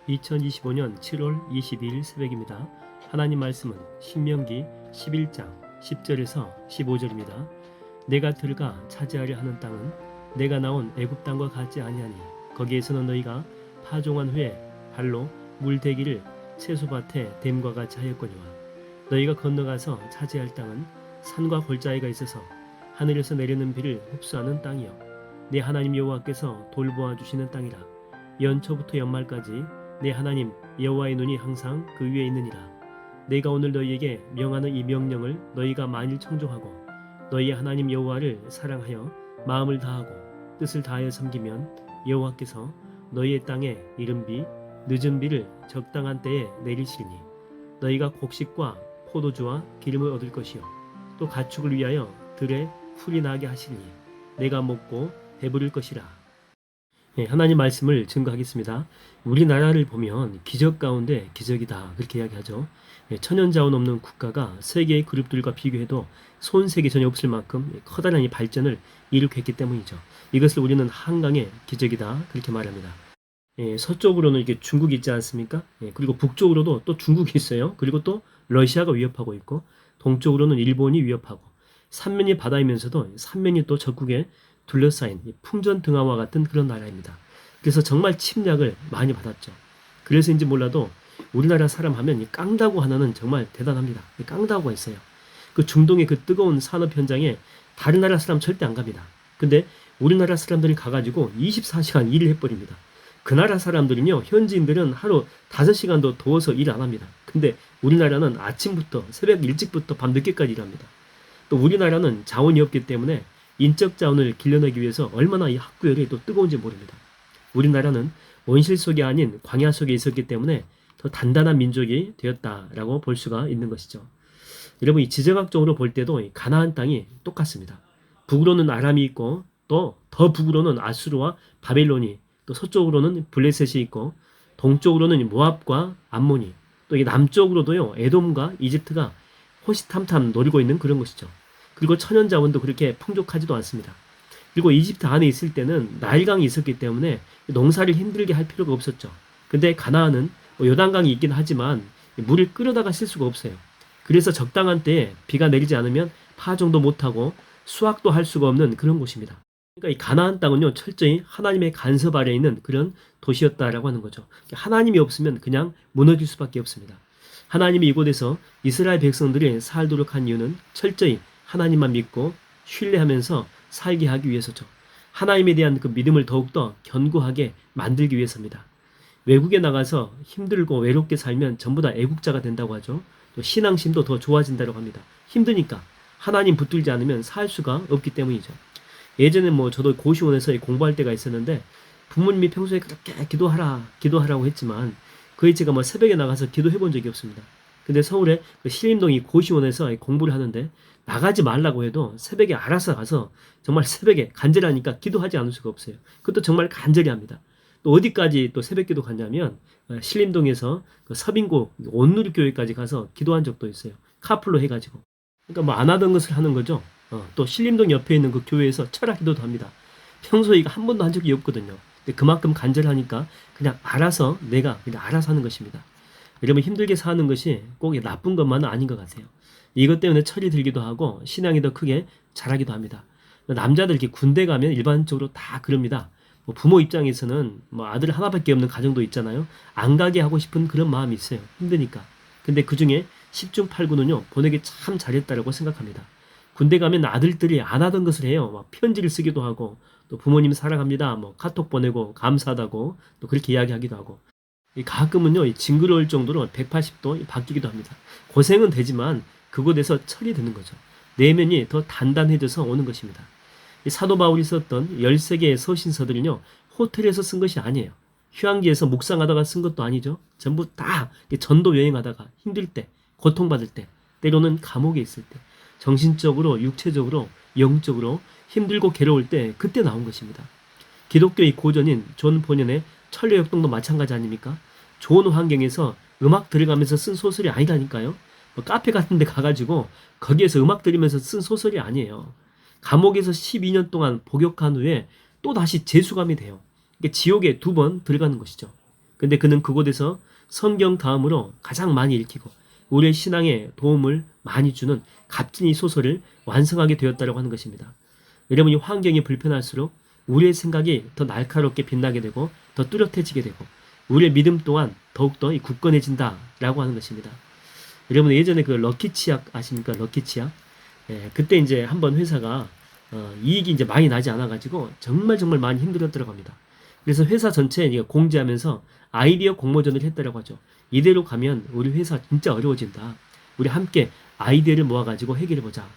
2025년 7월 22일 새벽입니다. 하나님 말씀은 신명기 11장 10절에서 15절입니다. 내가 들어가 차지하려 하는 땅은 내가 나온 애굽 땅과 같지 아니하니 거기에서는 너희가 파종한 후에 발로 물대기를 채소밭에 댐과 같이 하였거니와 너희가 건너가서 차지할 땅은 산과 골짜기가 있어서 하늘에서 내리는 비를 흡수하는 땅이요 내 하나님 여호와께서 돌보아 주시는 땅이라. 연초부터 연말까지 내 하나님 여호와의 눈이 항상 그 위에 있느니라. 내가 오늘 너희에게 명하는 이 명령을 너희가 만일 청종하고 너희의 하나님 여호와를 사랑하여 마음을 다하고 뜻을 다하여 섬기면 여호와께서 너희의 땅에 이른 비 늦은 비를 적당한 때에 내리시리니 너희가 곡식과 포도주와 기름을 얻을 것이요 또 가축을 위하여 들에 풀이 나게 하시리니 내가 먹고 배부를 것이라. 하나님 말씀을 증거하겠습니다. 우리나라를 보면 기적 가운데 기적이다 그렇게 이야기하죠. 천연자원 없는 국가가 세계의 그룹들과 비교해도 손색이 전혀 없을 만큼 커다란 이 발전을 이룩했기 때문이죠. 이것을 우리는 한강의 기적이다 그렇게 말합니다. 서쪽으로는 이게 중국이 있지 않습니까? 그리고 북쪽으로도 또 중국이 있어요. 그리고 또 러시아가 위협하고 있고 동쪽으로는 일본이 위협하고 삼면이 바다이면서도 삼면이 또 적국에 둘러싸인 풍전 등화와 같은 그런 나라입니다. 그래서 정말 침략을 많이 받았죠. 그래서인지 몰라도 우리나라 사람 하면 이 깡다구 하나는 정말 대단합니다. 이 깡다구가 있어요. 그 중동의 그 뜨거운 산업 현장에 다른 나라 사람 절대 안 갑니다. 근데 우리나라 사람들이 가가지고 24시간 일을 해버립니다. 그 나라 사람들은요, 현지인들은 하루 5시간도 더워서 일 안 합니다. 근데 우리나라는 아침부터 새벽 일찍부터 밤 늦게까지 일합니다. 또 우리나라는 자원이 없기 때문에 인적 자원을 길러내기 위해서 얼마나 이 학구열이 또 뜨거운지 모릅니다. 우리나라는 원실 속이 아닌 광야 속에 있었기 때문에 더 단단한 민족이 되었다라고 볼 수가 있는 것이죠. 여러분, 이 지정학적으로 볼 때도 이 가나안 땅이 똑같습니다. 북으로는 아람이 있고 또 더 북으로는 아수르와 바벨론이, 또 서쪽으로는 블레셋이 있고 동쪽으로는 모압과 암몬이, 또 이 남쪽으로도요 에돔과 이집트가 호시탐탐 노리고 있는 그런 것이죠. 그리고 천연자원도 그렇게 풍족하지도 않습니다. 그리고 이집트 안에 있을 때는 나일강이 있었기 때문에 농사를 힘들게 할 필요가 없었죠. 근데 가나안은 요단강이 있긴 하지만 물을 끌어다가 쓸 수가 없어요. 그래서 적당한 때에 비가 내리지 않으면 파종도 못하고 수확도 할 수가 없는 그런 곳입니다. 그러니까 이 가나안 땅은요 철저히 하나님의 간섭 아래에 있는 그런 도시였다라고 하는 거죠. 하나님이 없으면 그냥 무너질 수밖에 없습니다. 하나님이 이곳에서 이스라엘 백성들이 살도록 한 이유는 철저히 하나님만 믿고 신뢰하면서 살게 하기 위해서죠. 하나님에 대한 그 믿음을 더욱더 견고하게 만들기 위해서입니다. 외국에 나가서 힘들고 외롭게 살면 전부 다 애국자가 된다고 하죠. 또 신앙심도 더 좋아진다고 합니다. 힘드니까 하나님 붙들지 않으면 살 수가 없기 때문이죠. 예전에 저도 고시원에서 공부할 때가 있었는데 부모님이 평소에 그렇게 기도하라고 했지만 거의 제가 새벽에 나가서 기도해 본 적이 없습니다. 근데 서울에 그 신림동이 고시원에서 공부를 하는데 나가지 말라고 해도 새벽에 알아서 가서 정말 새벽에 간절하니까 기도하지 않을 수가 없어요. 그것도 정말 간절히 합니다. 또 어디까지 또 새벽 기도 갔냐면 신림동에서 그 서빙고 온누리교회까지 가서 기도한 적도 있어요. 카풀로 해가지고. 그러니까 안 하던 것을 하는 거죠. 또 신림동 옆에 있는 그 교회에서 철학 기도도 합니다. 평소에 이거 한 번도 한 적이 없거든요. 근데 그만큼 간절하니까 그냥 내가 그냥 알아서 하는 것입니다. 여러분, 힘들게 사는 것이 꼭 나쁜 것만은 아닌 것 같아요. 이것 때문에 철이 들기도 하고 신앙이 더 크게 자라기도 합니다. 남자들 이렇게 군대 가면 일반적으로 다 그럽니다. 부모 입장에서는 아들 하나밖에 없는 가정도 있잖아요. 안 가게 하고 싶은 그런 마음이 있어요. 힘드니까. 근데 그 중에 10중 8구는요 보내기 참 잘했다라고 생각합니다. 군대 가면 아들들이 안 하던 것을 해요. 편지를 쓰기도 하고 또 부모님 사랑합니다. 카톡 보내고 감사하다고 또 그렇게 이야기하기도 하고. 가끔은요 징그러울 정도로 180도 바뀌기도 합니다. 고생은 되지만 그곳에서 철이 드는 거죠. 내면이 더 단단해져서 오는 것입니다. 이 사도 바울이 썼던 13개의 서신서들은요 호텔에서 쓴 것이 아니에요. 휴양지에서 묵상하다가 쓴 것도 아니죠. 전부 다 전도 여행하다가 힘들 때, 고통받을 때, 때로는 감옥에 있을 때, 정신적으로, 육체적으로, 영적으로 힘들고 괴로울 때 그때 나온 것입니다. 기독교의 고전인 존 본연의 천녀역동도 마찬가지 아닙니까? 좋은 환경에서 음악 들어가면서 쓴 소설이 아니라니까요. 카페 같은 데 가가지고 거기에서 음악 들으면서 쓴 소설이 아니에요. 감옥에서 12년 동안 복역한 후에 또 다시 재수감이 돼요. 지옥에 2번 들어가는 것이죠. 근데 그는 그곳에서 성경 다음으로 가장 많이 읽히고 우리의 신앙에 도움을 많이 주는 값진 이 소설을 완성하게 되었다고 하는 것입니다. 여러분, 이 환경이 불편할수록 우리의 생각이 더 날카롭게 빛나게 되고 더 뚜렷해지게 되고 우리의 믿음 또한 더욱더 굳건해진다라고 하는 것입니다. 여러분, 예전에 그 럭키 치약 아십니까? 럭키 치약. 예, 그때 이제 한번 회사가 이익이 이제 많이 나지 않아가지고 정말 많이 힘들었더라고 합니다. 그래서 회사 전체에 공지하면서 아이디어 공모전을 했다라고 하죠. 이대로 가면 우리 회사 진짜 어려워진다. 우리 함께 아이디어를 모아가지고 해결해보자.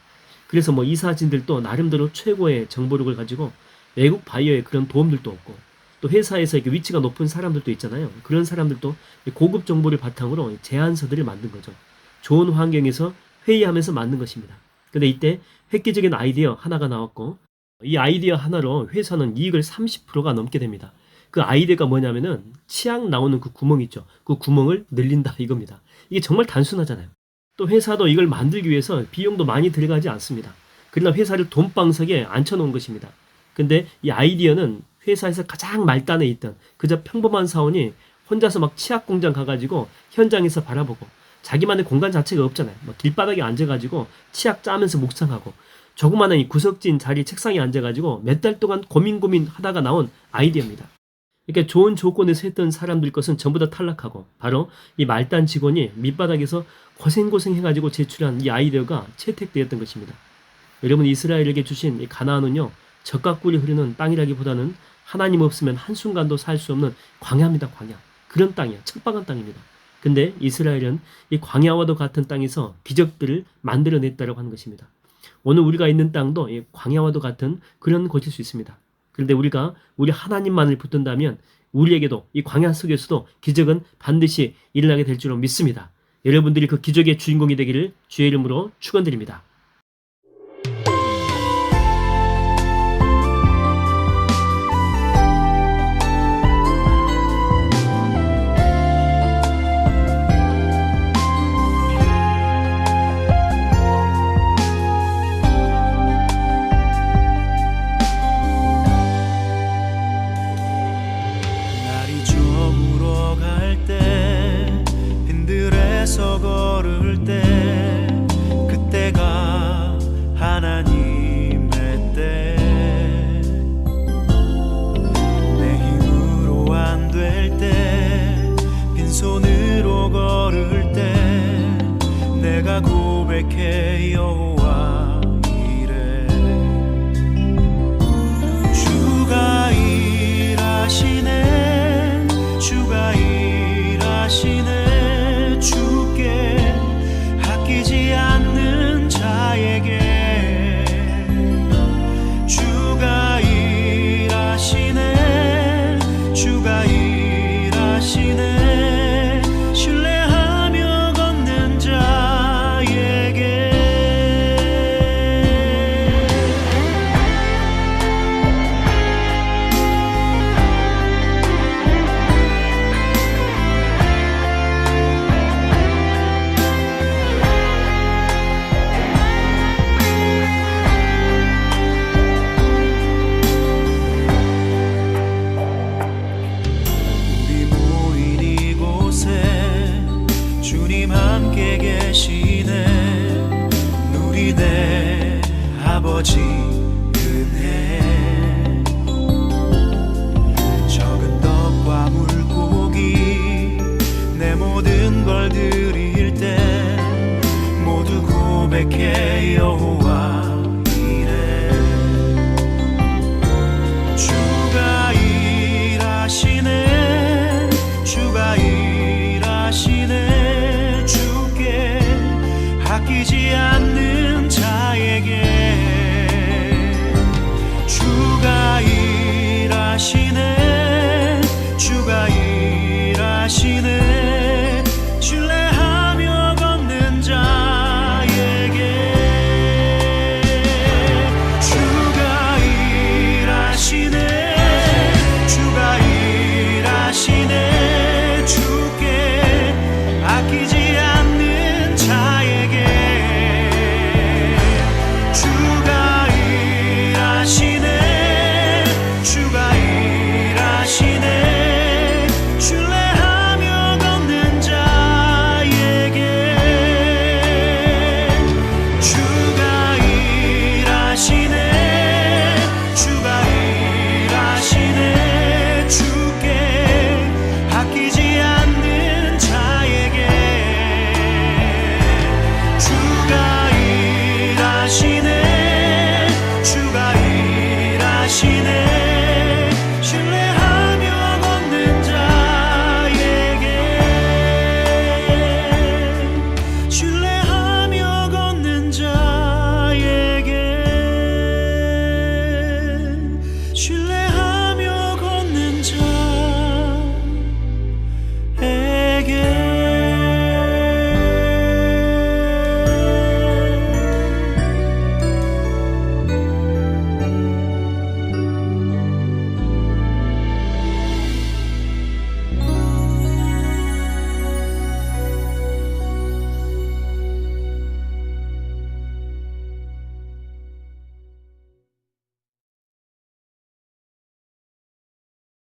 그래서 뭐 이사진들도 나름대로 최고의 정보력을 가지고 외국 바이어의 그런 도움들도 없고 또 회사에서 이렇게 위치가 높은 사람들도 있잖아요. 그런 사람들도 고급 정보를 바탕으로 제안서들을 만든 거죠. 좋은 환경에서 회의하면서 만든 것입니다. 근데 이때 획기적인 아이디어 하나가 나왔고 이 아이디어 하나로 회사는 이익을 30%가 넘게 됩니다. 그 아이디어가 뭐냐면은 치약 나오는 그 구멍 있죠. 그 구멍을 늘린다 이겁니다. 이게 정말 단순하잖아요. 또 회사도 이걸 만들기 위해서 비용도 많이 들어가지 않습니다. 그러나 회사를 돈방석에 앉혀놓은 것입니다. 근데 이 아이디어는 회사에서 가장 말단에 있던 그저 평범한 사원이 혼자서 막 치약 공장 가가지고 현장에서 바라보고 자기만의 공간 자체가 없잖아요. 뭐 길바닥에 앉아가지고 치약 짜면서 묵상하고 조그마한 이 구석진 자리 책상에 앉아가지고 몇 달 동안 고민 하다가 나온 아이디어입니다. 그러니까 좋은 조건에서 했던 사람들 것은 전부 다 탈락하고 바로 이 말단 직원이 밑바닥에서 고생 해가지고 제출한 이 아이디어가 채택되었던 것입니다. 여러분, 이스라엘에게 주신 이 가나안은요, 젖과 꿀이 흐르는 땅이라기보다는 하나님 없으면 한순간도 살 수 없는 광야입니다. 광야. 그런 땅이야. 척박한 땅입니다. 근데 이스라엘은 이 광야와도 같은 땅에서 기적들을 만들어냈다고 하는 것입니다. 오늘 우리가 있는 땅도 이 광야와도 같은 그런 곳일 수 있습니다. 그런데 우리가 우리 하나님만을 붙든다면 우리에게도 이 광야 속에서도 기적은 반드시 일어나게 될 줄로 믿습니다. 여러분들이 그 기적의 주인공이 되기를 주의 이름으로 축원드립니다. 날이 저물어갈 때 힘들어서 걸을 때 그때가 하나님의 때 내 힘으로 안 될 때 빈손으로 걸을 때 내가 고백해 여호와 이래 주가 일하시네 주가 일하시네 주께 아끼지 않는 자에게 주가 일하시네 주가 일하시네 신뢰하며 걷는 자에게 우리 모인 이곳에 주님 함께 계시네 누리네 아버지 은혜 적은 떡과 물고기 내 모든 걸 드릴 때 모두 고백해 여호와 이래 주가 일하시네 주가 일하시네 주께 아끼지 않는 자에게 주가 일하시네 주가 일하시네 신뢰하며 걷는 자에게 내게